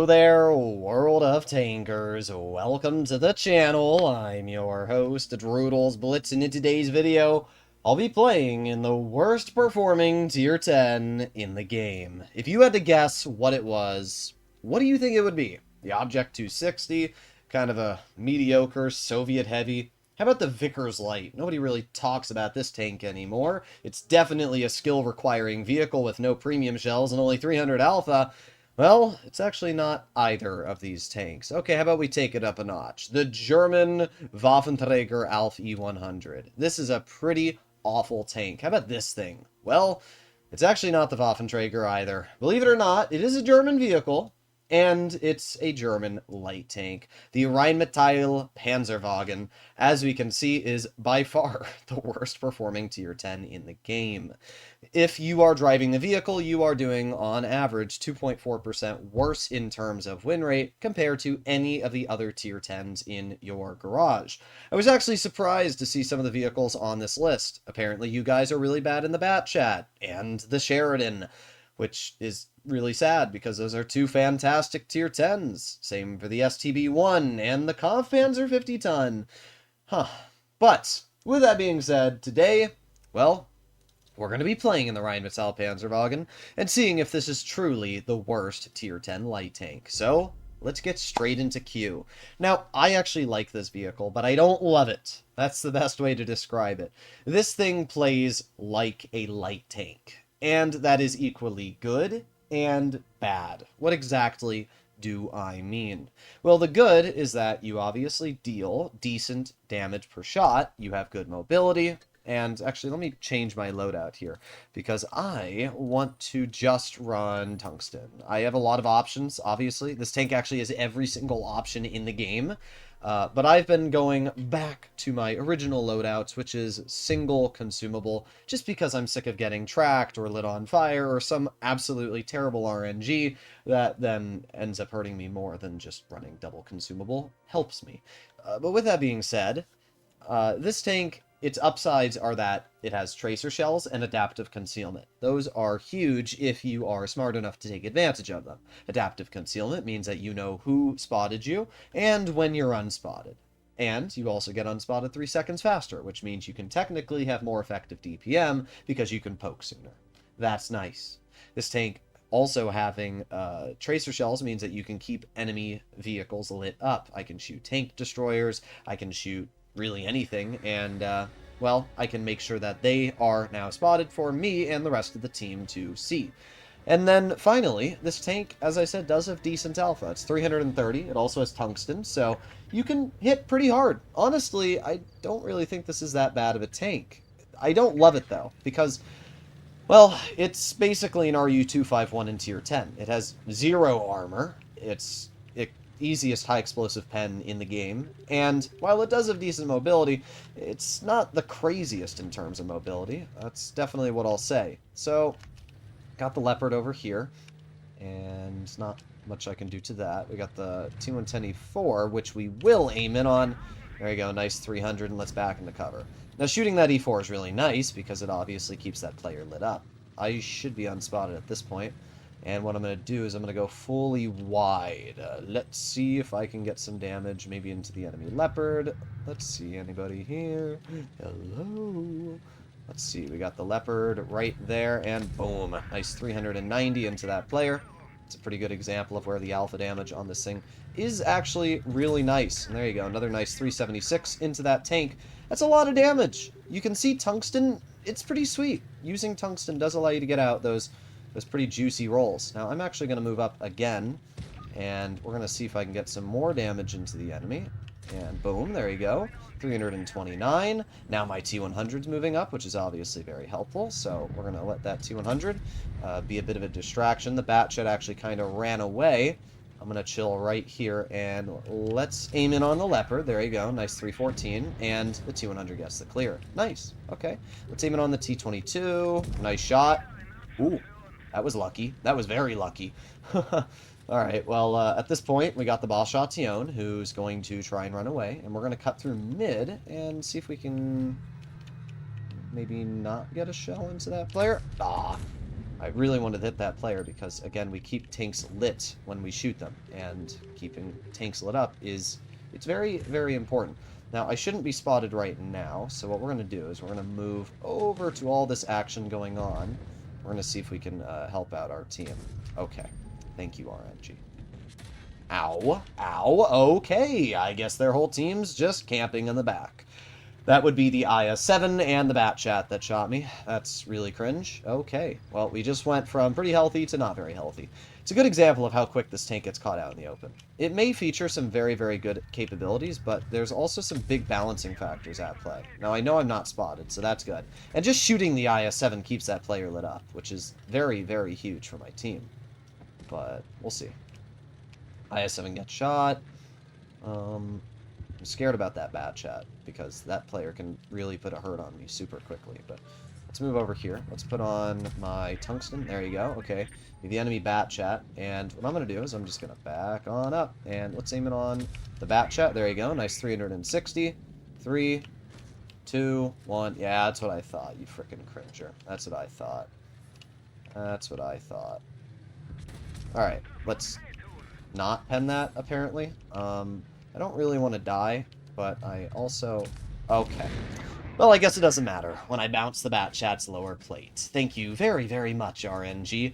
Hello there, world of tankers. Welcome to the channel. I'm your host, Droodles Blitz, and in today's video, I'll be playing in the worst performing tier 10 in the game. If you had to guess what it was, what do you think it would be? The Object 260, kind of a mediocre Soviet heavy. How about the Vickers Light? Nobody really talks about this tank anymore. It's definitely a skill-requiring vehicle with no premium shells and only 300 alpha. Well, it's actually not either of these tanks. Okay, how about we take it up a notch? The German Waffenträger Alf E100. This is a pretty awful tank. How about this thing? Well, it's actually not the Waffenträger either. Believe it or not, it is a German vehicle, and it's a German light tank. The Rheinmetall Panzerwagen, as we can see, is by far the worst performing tier 10 in the game. If you are driving the vehicle, you are doing, on average, 2.4% worse in terms of win rate compared to any of the other tier 10s in your garage. I was actually surprised to see some of the vehicles on this list. Apparently, you guys are really bad in the Bat Chat and the Sheridan, which is really sad because those are two fantastic tier 10s. Same for the STB-1 and the Kampfpanzer 50-ton. But, with that being said, today, well, we're going to be playing in the Rheinmetall Panzerwagen and seeing if this is truly the worst tier 10 light tank. So, let's get straight into Q. Now, I actually like this vehicle, but I don't love it. That's the best way to describe it. This thing plays like a light tank, and that is equally good and bad. What exactly do I mean? Well, the good is that you obviously deal decent damage per shot, you have good mobility, and actually let me change my loadout here, because I want to just run tungsten. I have a lot of options, obviously. This tank actually has every single option in the game. But I've been going back to my original loadouts, which is single consumable, just because I'm sick of getting tracked or lit on fire or some absolutely terrible RNG that then ends up hurting me more than just running double consumable helps me. But with that being said, this tank, its upsides are that it has tracer shells and adaptive concealment. Those are huge if you are smart enough to take advantage of them. Adaptive concealment means that you know who spotted you and when you're unspotted. And you also get unspotted 3 seconds faster, which means you can technically have more effective DPM because you can poke sooner. That's nice. This tank also having tracer shells means that you can keep enemy vehicles lit up. I can shoot tank destroyers, I can shoot really anything, and well, I can make sure that they are now spotted for me and the rest of the team to see. And then finally, this tank, as I said, does have decent alpha. It's 330. It also has tungsten, so you can hit pretty hard. Honestly, I don't really think this is that bad of a tank. I don't love it though, because, well, it's basically an RU-251 in tier 10. It has 0 armor. It's easiest high explosive pen in the game, and while it does have decent mobility, it's not the craziest in terms of mobility. That's definitely what I'll say. So, got the Leopard over here, and not much I can do to that. We got the T110E4, which we will aim in on. There you go, nice 300, and let's back into cover. Now, shooting that E4 is really nice, because it obviously keeps that player lit up. I should be unspotted at this point. And what I'm going to do is I'm going to go fully wide. Let's see if I can get some damage, maybe into the enemy Leopard. Let's see, anybody here? Hello? Let's see, we got the Leopard right there, and boom, nice 390 into that player. It's a pretty good example of where the alpha damage on this thing is actually really nice. And there you go, another nice 376 into that tank. That's a lot of damage. You can see tungsten, it's pretty sweet. Using tungsten does allow you to get out those pretty juicy rolls. Now, I'm actually going to move up again, and we're going to see if I can get some more damage into the enemy. And boom, there you go. 329. Now my T100's moving up, which is obviously very helpful, so we're going to let that T100 be a bit of a distraction. The Bat Jet actually kind of ran away. I'm going to chill right here, and let's aim in on the Leopard. There you go, nice 314, and the T100 gets the clear. Nice, okay. Let's aim in on the T22. Nice shot. Ooh. That was lucky. That was very lucky. Alright, well, at this point, we got the Balshation, who's going to try and run away, and we're going to cut through mid and see if we can maybe not get a shell into that player. Ah, I really wanted to hit that player because, again, we keep tanks lit when we shoot them, and keeping tanks lit up it's very, very important. Now, I shouldn't be spotted right now, so what we're going to do is we're going to move over to all this action going on. We're going to see if we can help out our team. Okay. Thank you, RNG. Ow. Ow. Okay. I guess their whole team's just camping in the back. That would be the IS-7 and the Bat Chat that shot me. That's really cringe. Okay. Well, we just went from pretty healthy to not very healthy. It's a good example of how quick this tank gets caught out in the open. It may feature some very, very good capabilities, but there's also some big balancing factors at play. Now, I know I'm not spotted, so that's good. And just shooting the IS-7 keeps that player lit up, which is very, very huge for my team. But we'll see. IS-7 gets shot. I'm scared about that Bat Chat, because that player can really put a hurt on me super quickly. But let's move over here. Let's put on my tungsten. There you go. Okay. The enemy Bat Chat. And what I'm going to do is I'm just going to back on up. And let's aim it on the Bat Chat. There you go. Nice 360. 3, 2, 1. Yeah, that's what I thought, you frickin' cringer. That's what I thought. That's what I thought. Alright, let's not pen that, apparently. I don't really want to die, but I also... Okay. Well, I guess it doesn't matter when I bounce the Bat Chat's lower plate. Thank you very, very much, RNG.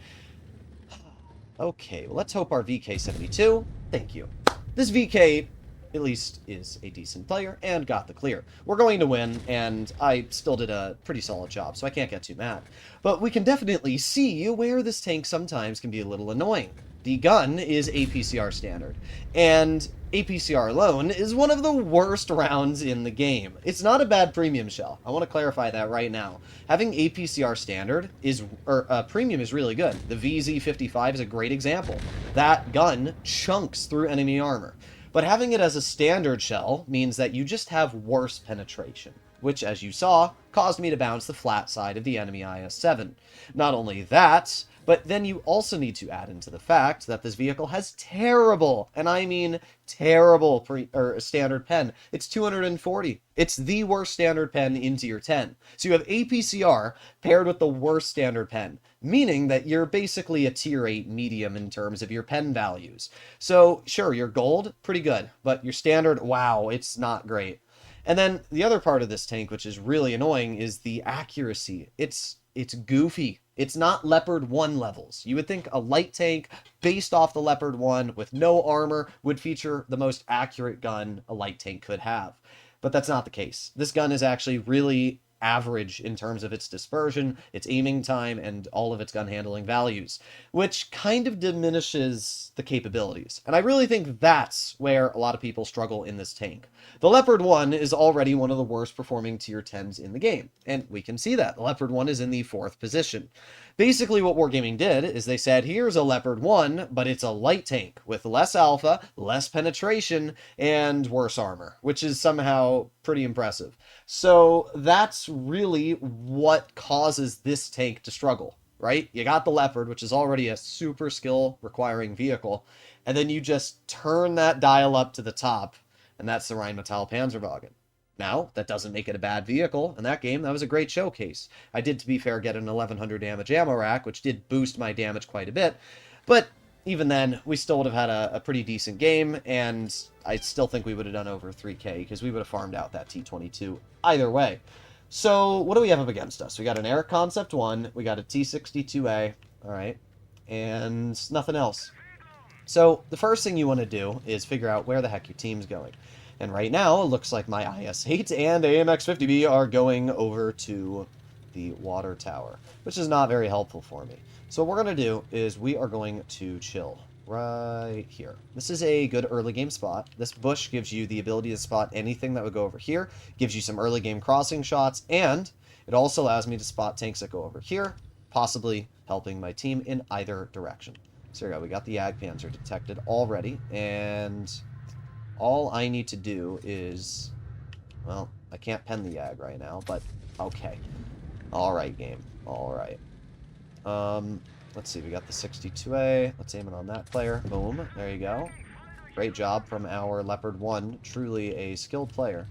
Okay, well, let's hope our VK72... Thank you. This VK, at least, is a decent player and got the clear. We're going to win, and I still did a pretty solid job, so I can't get too mad. But we can definitely see where this tank sometimes can be a little annoying. The gun is APCR standard, and APCR alone is one of the worst rounds in the game. It's not a bad premium shell. I want to clarify that right now. Having APCR standard is, premium is really good. The VZ55 is a great example. That gun chunks through enemy armor. But having it as a standard shell means that you just have worse penetration, which, as you saw, caused me to bounce the flat side of the enemy IS-7. Not only that, but then you also need to add into the fact that this vehicle has terrible, and I mean terrible, standard pen. It's 240. It's the worst standard pen in tier 10. So you have APCR paired with the worst standard pen, meaning that you're basically a tier 8 medium in terms of your pen values. So sure, your gold, pretty good, but your standard, wow, it's not great. And then the other part of this tank, which is really annoying, is the accuracy. It's goofy. It's not Leopard 1 levels. You would think a light tank based off the Leopard 1 with no armor would feature the most accurate gun a light tank could have. But that's not the case. This gun is actually really average in terms of its dispersion, its aiming time, and all of its gun handling values, which kind of diminishes the capabilities. And I really think that's where a lot of people struggle in this tank. The Leopard 1 is already one of the worst performing tier 10s in the game, and we can see that. The Leopard 1 is in the 4th position. Basically what Wargaming did is they said, here's a Leopard 1, but it's a light tank with less alpha, less penetration, and worse armor, which is somehow pretty impressive. So that's really what causes this tank to struggle, right? You got the Leopard, which is already a super skill requiring vehicle, and then you just turn that dial up to the top, and that's the Rheinmetall Panzerwagen. Now, that doesn't make it a bad vehicle. In that game, that was a great showcase. I did, to be fair, get an 1100 damage ammo rack, which did boost my damage quite a bit, but even then, we still would have had a pretty decent game, and I still think we would have done over 3k, because we would have farmed out that T-22 either way. So, what do we have up against us? We got an Eric Concept 1, we got a T-62A, alright, and nothing else. So, the first thing you want to do is figure out where the heck your team's going. And right now, it looks like my IS-8 and AMX-50B are going over to the water tower, which is not very helpful for me. So what we're going to do is we are going to chill right here. This is a good early game spot. This bush gives you the ability to spot anything that would go over here, gives you some early game crossing shots, and it also allows me to spot tanks that go over here, possibly helping my team in either direction. So here we go. We got the Jagdpanzer detected already, and all I need to do is, well, I can't pen the Jag right now, but okay. Alright, game. Alright. Let's see, we got the 62A. Let's aim it on that player. Boom. There you go. Great job from our Leopard 1. Truly a skilled player.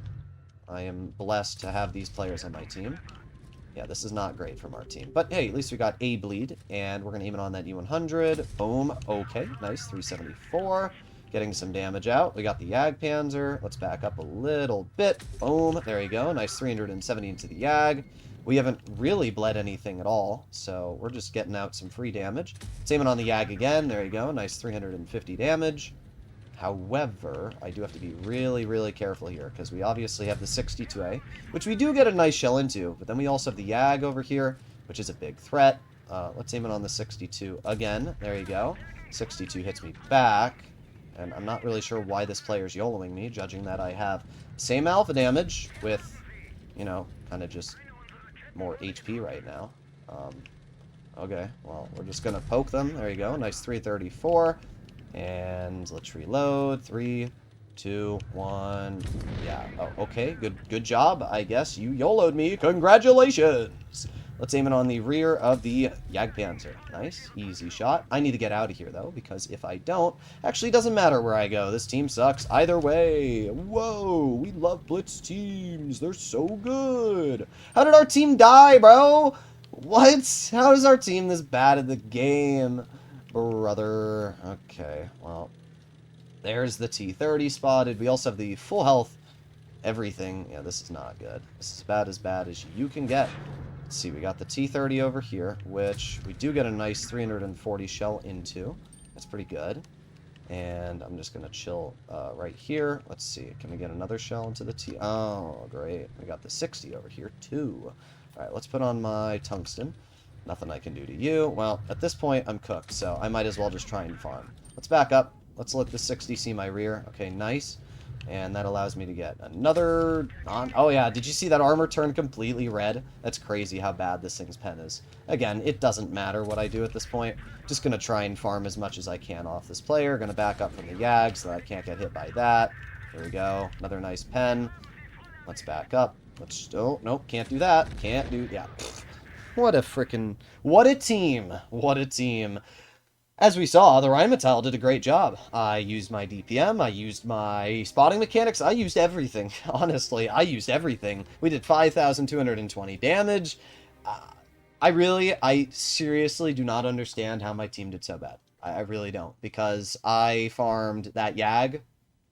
I am blessed to have these players on my team. Yeah, this is not great from our team. But hey, at least we got a bleed, and we're going to aim it on that U100. Boom. Okay, nice. 374. Getting some damage out. We got the Jagdpanzer. Let's back up a little bit. Boom. There you go. Nice 370 into the Jag. We haven't really bled anything at all, so we're just getting out some free damage. Let's aim it on the Jag again. There you go. Nice 350 damage. However, I do have to be really, really careful here, because we obviously have the 62A, which we do get a nice shell into, but then we also have the Jag over here, which is a big threat. Let's aim it on the 62 again. There you go. 62 hits me back, and I'm not really sure why this player's YOLOing me, judging that I have same alpha damage with, you know, kind of just more HP right now. Okay, well, we're just going to poke them. There you go. Nice 334. And let's reload. 3, 2, 1. Yeah. Oh, okay. Good job. I guess you YOLO'd me. Congratulations. Let's aim it on the rear of the Jagdpanzer. Nice. Easy shot. I need to get out of here, though, because if I don't, actually doesn't matter where I go. This team sucks either way. Whoa. We love blitz teams. They're so good. How did our team die, bro? What? How is our team this bad at the game? Brother. Okay, well, there's the T30 spotted. We also have the full health everything. Yeah, this is not good. This is as bad as you can get. Let's see, we got the T30 over here, which we do get a nice 340 shell into. That's pretty good. And I'm just going to chill right here. Let's see, can we get another shell into the T? Oh, great. We got the 60 over here, too. All right, let's put on my tungsten. Nothing I can do to you. Well, at this point, I'm cooked, so I might as well just try and farm. Let's back up. Let's let the 60 see my rear. Okay, nice. And that allows me to get another... Oh, yeah. Did you see that armor turn completely red? That's crazy how bad this thing's pen is. Again, it doesn't matter what I do at this point. Just going to try and farm as much as I can off this player. Going to back up from the Jag so that I can't get hit by that. There we go. Another nice pen. Let's back up. Let's... Oh, nope. Can't do that. Can't do... Yeah. What a freaking... What a team. What a team. As we saw, the Rheinmetall did a great job. I used my DPM, I used my spotting mechanics, I used everything. Honestly, I used everything. We did 5,220 damage. I seriously do not understand how my team did so bad. I really don't. Because I farmed that Jag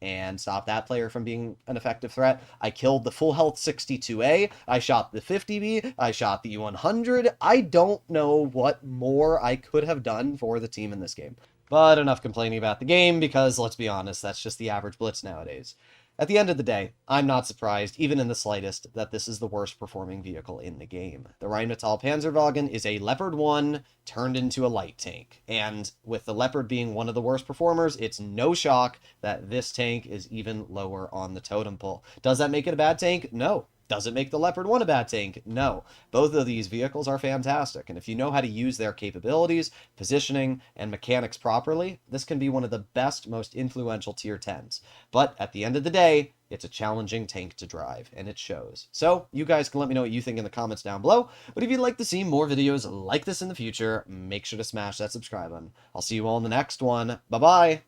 and stopped that player from being an effective threat. I killed the full health 62A. I shot the 50B. I shot the 100. I don't know what more I could have done for the team in this game. But enough complaining about the game, because let's be honest, that's just the average blitz nowadays. At the end of the day, I'm not surprised, even in the slightest, that this is the worst performing vehicle in the game. The Rheinmetall Panzerwagen is a Leopard 1 turned into a light tank. And with the Leopard being one of the worst performers, it's no shock that this tank is even lower on the totem pole. Does that make it a bad tank? No. Does it make the Leopard 1 a bad tank? No. Both of these vehicles are fantastic, and if you know how to use their capabilities, positioning, and mechanics properly, this can be one of the best, most influential tier 10s. But at the end of the day, it's a challenging tank to drive, and it shows. So, you guys can let me know what you think in the comments down below, but if you'd like to see more videos like this in the future, make sure to smash that subscribe button. I'll see you all in the next one. Bye-bye!